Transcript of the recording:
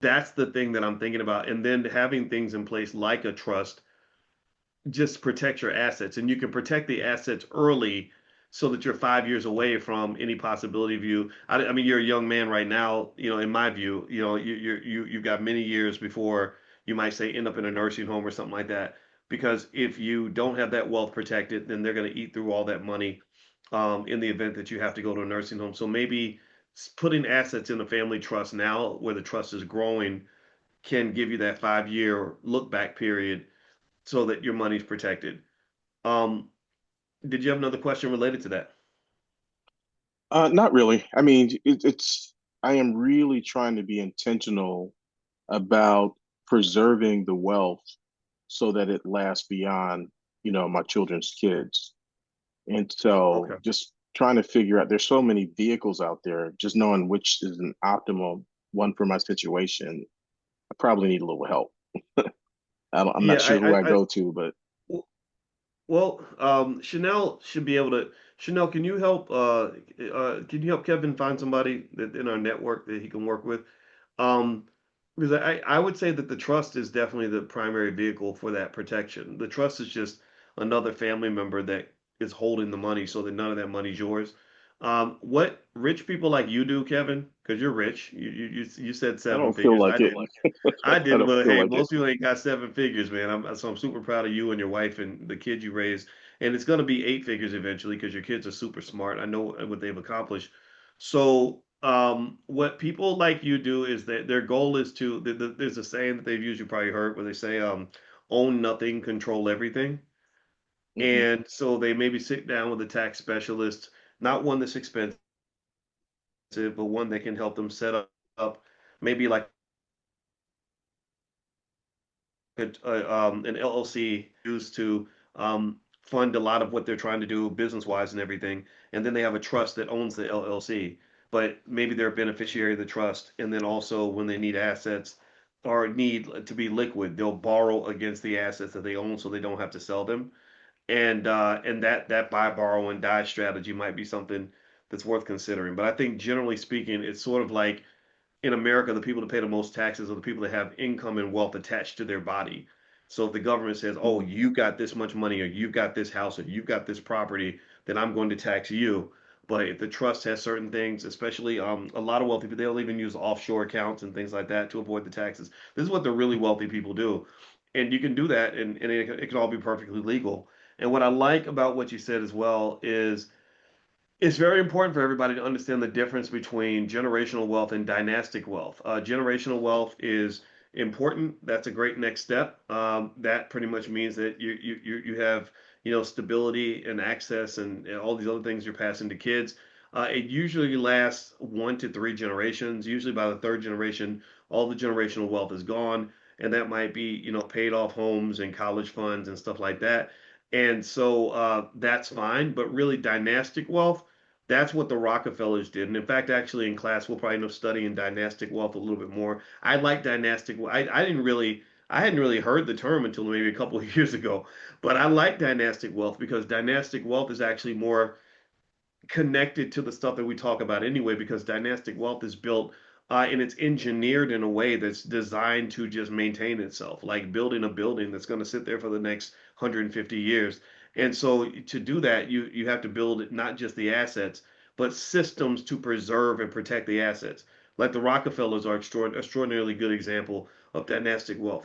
that's the thing that I'm thinking about. And then having things in place like a trust just protect your assets, and you can protect the assets early so that you're 5 years away from any possibility of you. I mean, you're a young man right now. In my view, you've got many years before you might say end up in a nursing home or something like that. Because if you don't have that wealth protected, then they're going to eat through all that money in the event that you have to go to a nursing home. So maybe putting assets in a family trust now, where the trust is growing, can give you that 5 year look back period so that your money's protected. Um, did you have another question related to that? Not really. I mean, I am really trying to be intentional about preserving the wealth so that it lasts beyond, my children's kids. And so Okay. just trying to figure out, there's so many vehicles out there, just knowing which is an optimal one for my situation. I probably need a little help. I'm not Yeah, sure who I go to, but well, Chanel should be able to. Chanel, can you help? Can you help Kevin find somebody that in our network that he can work with? Um, because I would say that the trust is definitely the primary vehicle for that protection. The trust is just another family member that is holding the money so that none of that money's yours. What rich people like you do, Kevin, because you're rich, you said I seven don't feel figures. like I it. didn't. I I didn't, don't but feel hey, like it. most people ain't got seven figures, man. So I'm super proud of you and your wife and the kids you raised. And it's gonna be eight figures eventually because your kids are super smart. I know what they've accomplished. So, what people like you do is that their goal is to. There's a saying that they've used, you probably heard, where they say, "Own nothing, control everything." Hmm. And so they maybe sit down with a tax specialist, not one that's expensive, but one that can help them set up maybe like an LLC used to fund a lot of what they're trying to do business wise and everything. And then they have a trust that owns the LLC, but maybe they're a beneficiary of the trust. And then also when they need assets or need to be liquid, they'll borrow against the assets that they own so they don't have to sell them. And that buy, borrow, and die strategy might be something that's worth considering. But I think generally speaking, it's sort of like in America, the people that pay the most taxes are the people that have income and wealth attached to their body. So if the government says, "Oh, Hmm. you got this much money, or you've got this house, or you've got this property," then I'm going to tax you. But if the trust has certain things, especially a lot of wealthy people, they'll even use offshore accounts and things like that to avoid the taxes. This is what the really wealthy people do, and you can do that, and it can all be perfectly legal. And what I like about what you said as well is it's very important for everybody to understand the difference between generational wealth and dynastic wealth. Generational wealth is important. That's a great next step. That pretty much means that you have stability and access and all these other things you're passing to kids. It usually lasts 1 to 3 generations. Usually by the third generation, all the generational wealth is gone, and that might be paid off homes and college funds and stuff like that. And so that's fine, but really dynastic wealth, that's what the Rockefellers did. And in fact, actually in class, we'll probably end up studying dynastic wealth a little bit more. I like dynastic. I hadn't really heard the term until maybe a couple of years ago, but I like dynastic wealth because dynastic wealth is actually more connected to the stuff that we talk about anyway, because dynastic wealth is built and it's engineered in a way that's designed to just maintain itself, like building a building that's going to sit there for the next 150 years. And so to do that, you have to build not just the assets, but systems to preserve and protect the assets. Like the Rockefellers are extraordinarily good example of dynastic wealth.